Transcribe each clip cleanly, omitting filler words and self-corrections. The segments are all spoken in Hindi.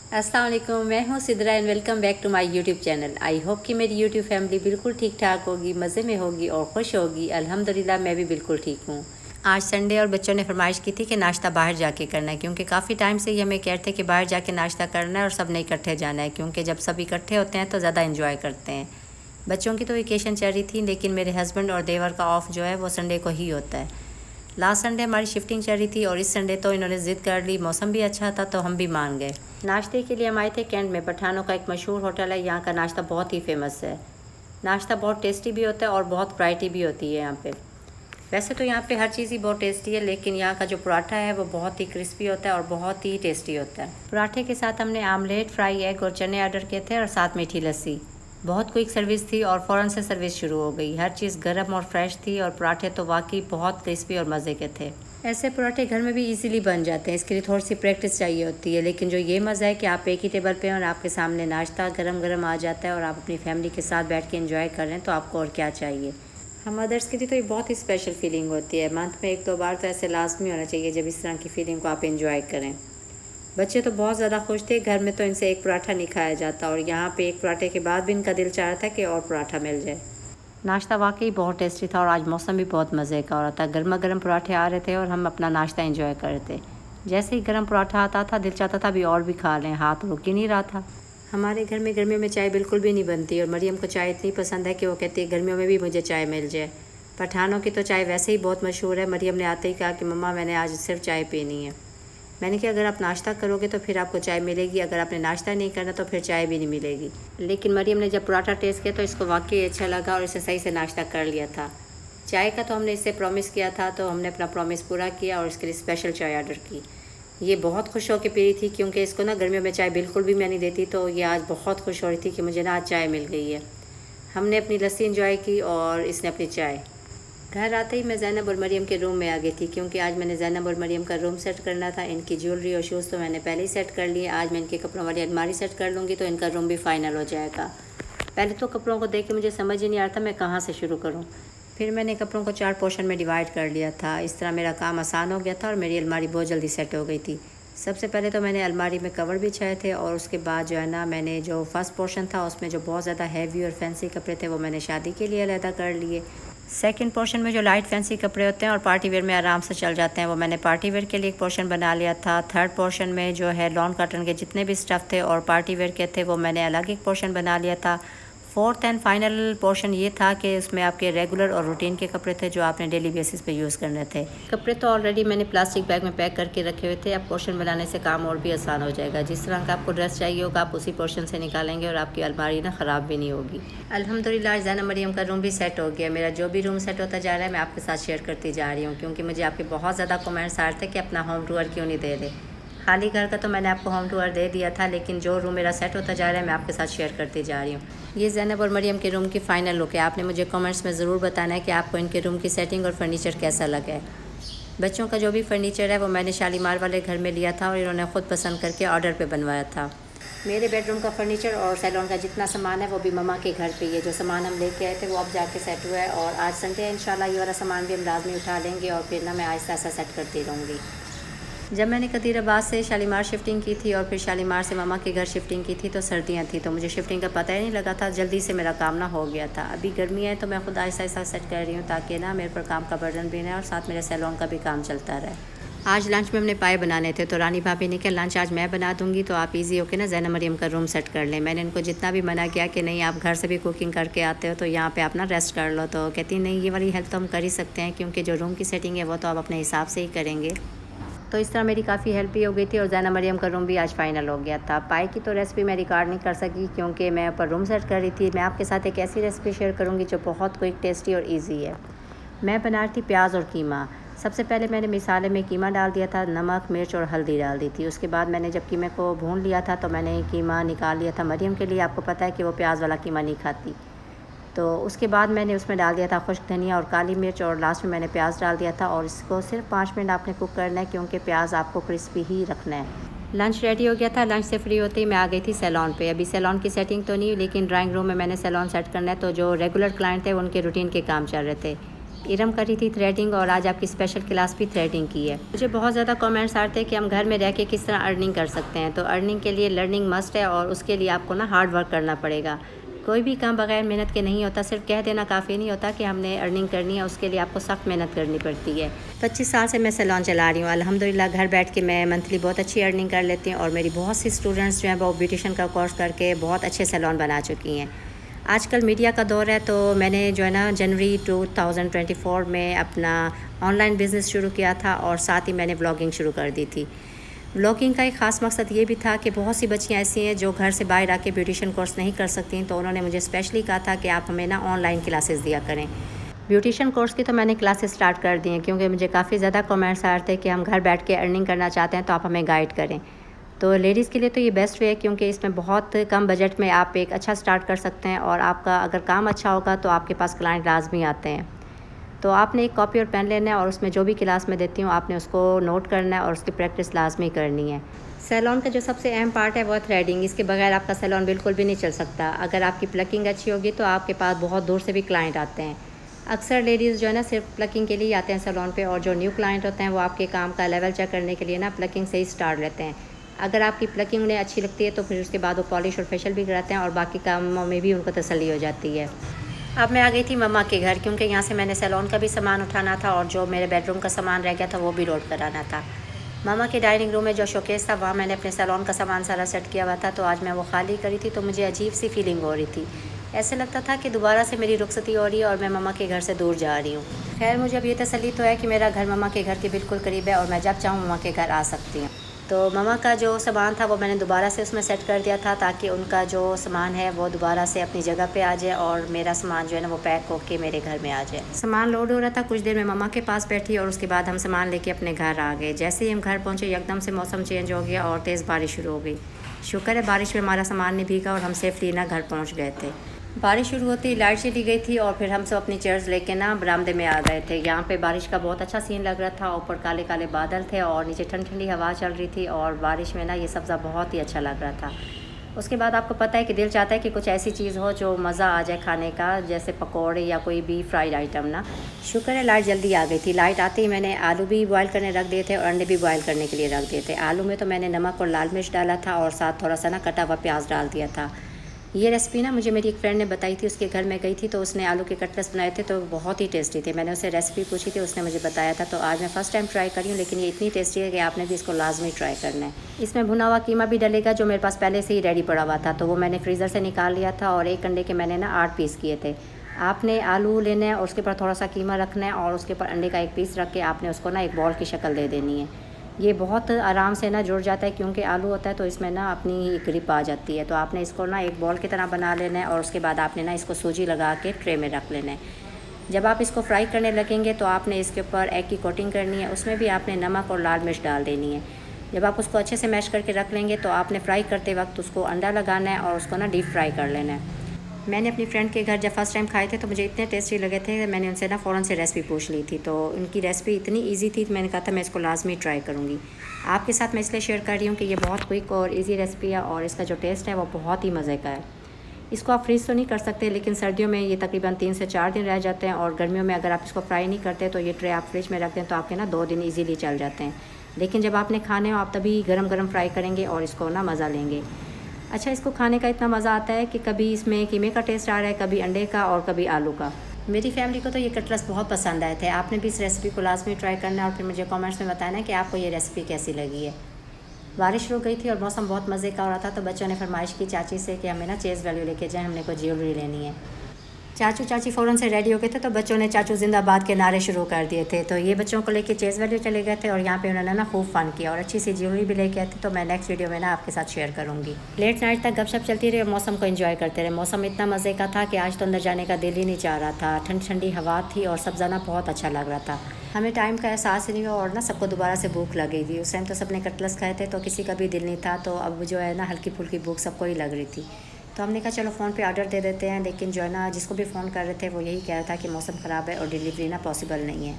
अस्सलाम वालेकुम, मैं हूँ Sidra and welcome back to my YouTube channel. I hope कि मेरी यूट्यूब फैमिली बिल्कुल ठीक ठाक होगी, मज़े में होगी और खुश होगी। अल्हम्दुलिल्लाह मैं भी बिल्कुल ठीक हूँ। आज संडे और बच्चों ने फरमाइश की थी कि नाश्ता बाहर जाके करना है, क्योंकि काफ़ी टाइम से ही हमें कहते हैं कि बाहर जाके नाश्ता करना है और सब ने इकट्ठे जाना है, क्योंकि जब सब इकट्ठे होते हैं तो ज़्यादा इंजॉय करते हैं। बच्चों की तो वेकेशन चल रही थी, लेकिन मेरे हस्बैंड और देवर का ऑफ जो है वो संडे को ही होता है। लास्ट संडे हमारी शिफ्टिंग चल रही थी और इस संडे तो इन्होंने ज़िद कर ली, मौसम भी अच्छा था तो हम भी मान गए। नाश्ते के लिए हम आए थे कैंट में। पठानों का एक मशहूर होटल है, यहाँ का नाश्ता बहुत ही फेमस है। नाश्ता बहुत टेस्टी भी होता है और बहुत वैरायटी भी होती है यहाँ पे। वैसे तो यहाँ पे हर चीज़ ही बहुत टेस्टी है, लेकिन यहाँ का जो पराठा है वो बहुत ही क्रिस्पी होता है और बहुत ही टेस्टी होता है। पराठे के साथ हमने आमलेट, फ्राई एग और चने ऑर्डर किए थे और साथ मीठी लस्सी। बहुत क्विक सर्विस थी और फ़ौरन से सर्विस शुरू हो गई। हर चीज़ गर्म और फ्रेश थी और पराठे तो वाकई बहुत क्रिस्पी और मज़े के थे। ऐसे पराठे घर में भी इजीली बन जाते हैं, इसके लिए थोड़ी सी प्रैक्टिस चाहिए होती है, लेकिन जो ये मज़ा है कि आप एक ही टेबल पे हैं और आपके सामने नाश्ता गरम गरम आ जाता है और आप अपनी फैमिली के साथ बैठ के एंजॉय कर रहे हैं, तो आपको और क्या चाहिए। हम मदर्स के लिए तो ये बहुत ही स्पेशल फीलिंग होती है। मंथ में 1-2 बार तो ऐसे लाजमी होना चाहिए जब इस तरह की फीलिंग को आप एंजॉय करें। बच्चे तो बहुत ज़्यादा खुश थे, घर में तो इनसे एक पराठा नहीं खाया जाता और यहाँ पे एक पराठे के बाद भी इनका दिल चाह रहा था कि और पराठा मिल जाए। नाश्ता वाकई बहुत टेस्टी था और आज मौसम भी बहुत मज़े का हो रहा था। गर्मा गर्म पराठे आ रहे थे और हम अपना नाश्ता एंजॉय कर रहे थे। जैसे ही गर्म पराठा आता था दिल चाहता था अभी और भी खा लें, हाथ रुक ही नहीं रहा था। हमारे घर में गर्मियों में चाय बिल्कुल भी नहीं बनती और मरियम को चाय इतनी पसंद है कि वो कहती है गर्मियों में भी मुझे चाय मिल जाए। पठानों की तो चाय वैसे ही बहुत मशहूर है। मरियम ने आते ही कहा कि मम्मा मैंने आज सिर्फ चाय पीनी है। मैंने कहा अगर आप नाश्ता करोगे तो फिर आपको चाय मिलेगी, अगर आपने नाश्ता नहीं करना तो फिर चाय भी नहीं मिलेगी। लेकिन मरियम ने जब पराठा टेस्ट किया तो इसको वाकई अच्छा लगा और इसे सही से नाश्ता कर लिया था। चाय का तो हमने इससे प्रॉमिस किया था, तो हमने अपना प्रॉमिस पूरा किया और इसके लिए स्पेशल चाय ऑर्डर की। ये बहुत खुश होकर पी रही थी, क्योंकि इसको ना गर्मियों में चाय बिल्कुल भी मैं नहीं देती, तो ये आज बहुत खुश हो रही थी कि मुझे ना आज चाय मिल गई है। हमने अपनी लस्सी इंजॉय की और इसने अपनी चाय। घर आते ही मैं ज़ैनब और मरियम के रूम में आ गई थी, क्योंकि आज मैंने ज़ैनब और मरियम का रूम सेट करना था। इनकी ज्वेलरी और शूज़ तो मैंने पहले ही सेट कर लिए। आज मैं इनके कपड़ों वाली अलमारी सेट कर लूँगी तो इनका रूम भी फाइनल हो जाएगा। पहले तो कपड़ों को देख के मुझे समझ ही नहीं आ रहा था मैं कहाँ से शुरू करूँ। फिर मैंने कपड़ों को 4 पोर्शन में डिवाइड कर लिया था। इस तरह मेरा काम आसान हो गया था और मेरी अलमारी बहुत जल्दी सेट हो गई थी। सबसे पहले तो मैंने अलमारी में कवर बिछाए थे और उसके बाद जो है ना, मैंने जो फर्स्ट पोर्शन था उसमें जो बहुत ज़्यादा हैवी और फैंसी कपड़े थे वो मैंने शादी के लिए अलहदा कर लिए। सेकंड पोर्शन में जो लाइट फैंसी कपड़े होते हैं और पार्टी वेयर में आराम से चल जाते हैं, वो मैंने पार्टी वेयर के लिए एक पोर्शन बना लिया था। थर्ड पोर्शन में जो है लॉन कॉटन के जितने भी स्टफ़ थे और पार्टी वेयर के थे वो मैंने अलग एक पोर्शन बना लिया था। फोर्थ एंड फाइनल पोर्शन ये था कि उसमें आपके रेगुलर और रूटीन के कपड़े थे जो आपने डेली बेसिस पे यूज़ करने थे। कपड़े तो ऑलरेडी मैंने प्लास्टिक बैग में पैक करके रखे हुए थे। अब पोर्शन बनाने से काम और भी आसान हो जाएगा। जिस तरह का आपको ड्रेस चाहिए होगा आप उसी पोर्शन से निकालेंगे और आपकी अलमारी ना ख़राब भी नहीं होगी। अल्हम्दुलिल्लाह आज ज़ैनब मरियम का रूम भी सेट हो गया। मेरा जो भी रूम सेट होता जा रहा है मैं आपके साथ शेयर करती जा रही हूँ, क्योंकि मुझे आपके बहुत ज़्यादा कमेंट्स आ रहे थे कि अपना होम टूर क्यों नहीं दे रहे। खाली घर का तो मैंने आपको होम टूर दे दिया था, लेकिन जो रूम मेरा सेट होता जा रहा है मैं आपके साथ शेयर करती जा रही हूँ। ये ज़ैनब और मरियम के रूम की फ़ाइनल लुक है। आपने मुझे कमेंट्स में ज़रूर बताना है कि आपको इनके रूम की सेटिंग और फर्नीचर कैसा लगा है। बच्चों का जो भी फर्नीचर है वो मैंने शालीमार वाले घर में लिया था और इन्होंने ख़ुद पसंद करके ऑर्डर पे बनवाया था। मेरे बेडरूम का फर्नीचर और सैलून का जितना सामान है वो भी ममा के घर पे ही है। जो सामान हम लेके आए थे वो अब जाके सेट हुआ है और आज संडे है, इंशाल्लाह ये वाला सामान भी हम लाजमी उठा लेंगे और फिर ना मैं आहिस्ता आहिस्ता सेट करती रहूँगी। जब मैंने कदीराबाद से शालीमार शिफ्टिंग की थी और फिर शालीमार से मामा के घर शिफ्टिंग की थी तो सर्दियाँ थी, तो मुझे शिफ्टिंग का पता ही नहीं लगा था। जल्दी से मेरा काम ना हो गया था। अभी गर्मी है तो मैं खुद आहिस्ता आहिस्ता सेट कर रही हूँ ताकि ना मेरे पर काम का बर्डन भी नहीं और साथ मेरे सैलून का भी काम चलता रहे। आज लंच में हमने पाए बनाने थे, तो रानी भाभी ने कहा लंच आज मैं बना दूंगी, तो आप इजी होकर ना ज़ैनब मरियम का रूम सेट कर लें। मैंने इनको जितना भी मना किया कि नहीं आप घर से भी कुकिंग करके आते हो तो यहाँ पे आप ना रेस्ट कर लो, तो कहती नहीं ये वाली हेल्प तो हम कर ही सकते हैं, क्योंकि जो रूम की सेटिंग है वो तो आप अपने हिसाब से ही करेंगे। तो इस तरह मेरी काफ़ी हेल्प भी हो गई थी और ज़ैनब मरियम का रूम भी आज फाइनल हो गया था। पाई की तो रेसिपी मैं रिकॉर्ड नहीं कर सकी क्योंकि मैं ऊपर रूम सेट कर रही थी। मैं आपके साथ एक ऐसी रेसिपी शेयर करूँगी जो बहुत क्विक, टेस्टी और ईजी है। मैं बना रही थी प्याज और कीमा। सबसे पहले मैंने मिसाले में कीमा डाल दिया था, नमक, मिर्च और हल्दी डाल दी थी। उसके बाद मैंने जब कीमे को भून लिया था तो मैंने कीमा निकाल लिया था मरियम के लिए। आपको पता है कि वो प्याज वाला कीमा नहीं खाती, तो उसके बाद मैंने उसमें डाल दिया था खुश्क धनिया और काली मिर्च और लास्ट में मैंने प्याज डाल दिया था और इसको सिर्फ 5 मिनट आपने कुक करना है, क्योंकि प्याज आपको क्रिस्पी ही रखना है। लंच रेडी हो गया था। लंच से फ्री होते ही मैं आ गई थी सैलून पे। अभी सैलून की सेटिंग तो नहीं, लेकिन ड्राइंग रूम में मैंने सैलून सेट करना है, तो जो रेगुलर क्लाइंट थे उनके रूटीन के काम चल रहे थे। इरम करी थी थ्रेडिंग और आज आपकी स्पेशल क्लास भी थ्रेडिंग की है। मुझे बहुत ज़्यादा कमेंट्स आते हैं कि हम घर में रह के किस तरह अर्निंग कर सकते हैं। तो अर्निंग के लिए लर्निंग मस्ट है और उसके लिए आपको ना हार्ड वर्क करना पड़ेगा। कोई भी काम बगैर मेहनत के नहीं होता। सिर्फ कह देना काफ़ी नहीं होता कि हमने अर्निंग करनी है, उसके लिए आपको सख्त मेहनत करनी पड़ती है। 25 साल से मैं सैलून चला रही हूँ। अल्हम्दुलिल्लाह घर बैठ के मैं मंथली बहुत अच्छी अर्निंग कर लेती हूँ और मेरी बहुत सी स्टूडेंट्स जो हैं वो ब्यूटिशियन का कोर्स करके बहुत अच्छे सैलून बना चुकी हैं। आजकल मीडिया का दौर है, तो मैंने जो है ना जनवरी 2024 में अपना ऑनलाइन बिज़नेस शुरू किया था और साथ ही मैंने व्लॉगिंग शुरू कर दी थी। व्लॉगिंग का एक ख़ास मकसद ये भी था कि बहुत सी बच्चियाँ ऐसी हैं जो घर से बाहर आके ब्यूटिशियन कोर्स नहीं कर सकती, तो उन्होंने मुझे स्पेशली कहा था कि आप हमें ना ऑनलाइन क्लासेस दिया करें। ब्यूटिशियन कोर्स की तो मैंने क्लासेस स्टार्ट कर दी हैं, क्योंकि मुझे काफ़ी ज़्यादा कमेंट्स आ रहे थे कि हम घर बैठ के अर्निंग करना चाहते हैं, तो आप हमें गाइड करें। तो लेडीज़ के लिए तो ये बेस्ट वे है, क्योंकि इसमें बहुत कम बजट में आप एक अच्छा स्टार्ट कर सकते हैं और आपका अगर काम अच्छा होगा तो आपके पास क्लाइंट लाजमी आते हैं। तो आपने एक कॉपी और पेन लेना है और उसमें जो भी क्लास मैं देती हूँ आपने उसको नोट करना है और उसकी प्रैक्टिस लाजमी करनी है। सैलून का जो सबसे अहम पार्ट है वो है थ्रेडिंग। इसके बगैर आपका सैलून बिल्कुल भी नहीं चल सकता। अगर आपकी प्लकिंग अच्छी होगी तो आपके पास बहुत दूर से भी क्लाइंट आते हैं। अक्सर लेडीज़ जो है ना सिर्फ प्लकिंग के लिए आते हैं सैलून पे, और जो न्यू क्लाइंट होते हैं वो आपके काम का लेवल चेक करने के लिए ना प्लकिंग से ही स्टार्ट लेते हैं। अगर आपकी प्लकिंग उन्हें अच्छी लगती है तो फिर उसके बाद वो पॉलिश और फेशियल भी कराते हैं और बाकी कामों में भी उनको तसल्ली हो जाती है। अब मैं आ गई थी मम्मा के घर, क्योंकि यहाँ से मैंने सैलून का भी सामान उठाना था और जो मेरे बेडरूम का सामान रह गया था वो भी लोड कराना था। मामा के डाइनिंग रूम में जो शोकेस था वहाँ मैंने अपने सैलून का सामान सारा सेट किया हुआ था, तो आज मैं वो खाली करी थी तो मुझे अजीब सी फीलिंग हो रही थी। ऐसे लगता था कि दोबारा से मेरी रुखसती हो रही है और मैं मम्मा के घर से दूर जा रही हूँ। खैर मुझे अब ये तसल्ली तो है कि मेरा घर मम्मा के घर के बिल्कुल करीब है और मैं जब चाहूँ मम्मा के घर आ सकती हूँ। तो मम्मा का जो सामान था वो मैंने दोबारा से उसमें सेट कर दिया था, ताकि उनका जो सामान है वो दोबारा से अपनी जगह पे आ जाए और मेरा सामान जो है ना वो पैक होके मेरे घर में आ जाए। सामान लोड हो रहा था, कुछ देर में मम्मा के पास बैठी और उसके बाद हम सामान लेके अपने घर आ गए। जैसे ही हम घर पहुँचे एकदम से मौसम चेंज हो गया और तेज़ बारिश शुरू हो गई। शुक्र है बारिश में हमारा सामान नहीं भीगा और हम सेफली ना घर पहुँच गए थे। बारिश शुरू होती लाइट चली गई थी और फिर हम सब अपनी चेयर्स लेके ना बरामदे में आ गए थे। यहाँ पे बारिश का बहुत अच्छा सीन लग रहा था। ऊपर काले काले बादल थे और नीचे ठंडी ठंडी हवा चल रही थी और बारिश में ना ये सब्ज़ा बहुत ही अच्छा लग रहा था। उसके बाद आपको पता है कि दिल चाहता है कि कुछ ऐसी चीज़ हो जो मज़ा आ जाए खाने का, जैसे पकौड़े या कोई भी फ्राइड आइटम ना। शुक्र है लाइट जल्दी आ गई थी। लाइट आते ही मैंने आलू भी बॉयल करने रख दिए थे और अंडे भी बॉयल करने के लिए रख दिए थे। आलू में तो मैंने नमक और लाल मिर्च डाला था और साथ थोड़ा सा ना कटा हुआ प्याज डाल दिया था। ये रेसिपी ना मुझे मेरी एक फ्रेंड ने बताई थी, उसके घर में गई थी तो उसने आलू के कटलेट्स बनाए थे तो बहुत ही टेस्टी थे। मैंने उससे रेसिपी पूछी थी, उसने मुझे बताया था, तो आज मैं फ़र्स्ट टाइम ट्राई करी हूँ, लेकिन ये इतनी टेस्टी है कि आपने भी इसको लाजमी ट्राई करना है। इसमें भुना हुआ कीमा भी डलेगा जो मेरे पास पहले से ही रेडी पड़ा हुआ था, तो वो मैंने फ्रीज़र से निकाल लिया था और एक अंडे के मैंने ना 8 पीस किए थे। आपने आलू लेना है और उसके ऊपर थोड़ा सा कीमा रखना है और उसके ऊपर अंडे का एक पीस रख के आपने उसको ना एक बॉल की शक्ल दे देनी है। ये बहुत आराम से ना जुड़ जाता है, क्योंकि आलू होता है तो इसमें ना अपनी ही ग्रिप आ जाती है। तो आपने इसको ना एक बॉल की तरह बना लेना है और उसके बाद आपने ना इसको सूजी लगा के ट्रे में रख लेना है। जब आप इसको फ्राई करने लगेंगे तो आपने इसके ऊपर एग की कोटिंग करनी है, उसमें भी आपने नमक और लाल मिर्च डाल देनी है। जब आप उसको अच्छे से मैश करके रख लेंगे तो आपने फ्राई करते वक्त उसको अंडा लगाना है और उसको ना डीप फ्राई कर लेना है। मैंने अपनी फ्रेंड के घर जब फर्स्ट टाइम खाए थे तो मुझे इतने टेस्टी लगे थे, मैंने उनसे ना फ़ौरन से रेसिपी पूछ ली थी। तो उनकी रेसिपी इतनी इजी थी, मैंने कहा था मैं इसको लाजमी ट्राई करूँगी। आपके साथ मैं इसलिए शेयर कर रही हूँ कि ये बहुत क्विक और इजी रेसिपी है और इसका जो टेस्ट है वो बहुत ही मज़े का है। इसको आप फ्रीज़ तो नहीं कर सकते, लेकिन सर्दियों में ये तकरीबन 3 से 4 दिन रह जाते हैं और गर्मियों में अगर आप इसको फ्राई नहीं करते तो ये ट्रे आप फ्रिज में रख दें तो आपके ना 2 दिन ईजीली चल जाते हैं। लेकिन जब आपने खाने हो आप तभी गरम गरम फ्राई करेंगे और इसको ना मज़ा लेंगे। अच्छा, इसको खाने का इतना मज़ा आता है कि कभी इसमें कीमे का टेस्ट आ रहा है, कभी अंडे का और कभी आलू का। मेरी फैमिली को तो ये कटलेट्स बहुत पसंद आए थे। आपने भी इस रेसिपी को लाजमी ट्राई करना है और फिर मुझे कमेंट्स में बताना है कि आपको ये रेसिपी कैसी लगी है। बारिश रुक गई थी और मौसम बहुत मज़े का हो रहा था, तो बच्चों ने फरमाइश की चाची से कि हमें ना चेज़ वैल्यू लेके जाएँ, हमने कोई ज्वेलरी लेनी है। चाचू चाची फ़ौरन से रेडी हो गए थे तो बच्चों ने चाचू जिंदाबाद के नारे शुरू कर दिए थे। तो ये बच्चों को लेके चेज़ वैल्यू चले गए थे और यहाँ पे उन्होंने ना खूब फ़न किया और अच्छी सी ज्वेलरी भी लेके आए थे। तो मैं नेक्स्ट वीडियो में ना आपके साथ शेयर करूँगी। लेट नाइट तक गपशप चलती रही और मौसम को एंजॉय करते रहे। मौसम इतना मज़े का था कि आज तो अंदर जाने का दिल ही नहीं चाह रहा था। ठंडी ठंडी हवा थी और सब्ज़ा ना बहुत अच्छा लग रहा था। हमें टाइम का एहसास नहीं हुआ और ना सबको दोबारा से भूख लग गई थी। उस टाइम तो सबने कटलेट्स खाए थे तो किसी का भी दिल नहीं था, तो अब जो है ना हल्की फुल्की भूख सबको ही लग रही थी। तो हमने कहा चलो फ़ोन पे ऑर्डर दे देते हैं, लेकिन जो है ना जिसको भी फ़ोन कर रहे थे वो यही कह रहा था कि मौसम ख़राब है और डिलीवरी ना पॉसिबल नहीं है।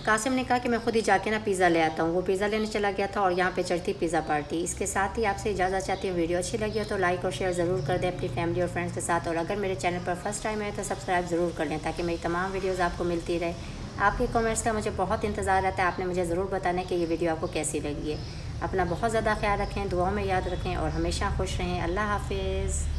कासिम ने कहा कि मैं खुद ही जाके ना पिज़्ज़ा ले आता हूँ। वो पिज़्ज़ा लेने चला गया था और यहाँ पे चलती पिज़्ज़ा पार्टी। इसके साथ ही आपसे इजाज़त चाहती हूँ। वीडियो अच्छी लगी हो तो लाइक और शेयर ज़रूर कर दें अपनी फैमिली और फ्रेंड्स के साथ, और अगर मेरे चैनल पर फर्स्ट टाइम है तो सब्सक्राइब ज़रूर कर लें ताकि मेरी तमाम वीडियोज़ आपको मिलती रहे। आपके कमेंट्स का मुझे बहुत इंतज़ार रहता है। आपने मुझे ज़रूर बताना कि ये वीडियो आपको कैसी लगी है। अपना बहुत ज़्यादा ख्याल रखें, दुआओं में याद रखें और हमेशा खुश रहें। अल्लाह हाफिज़।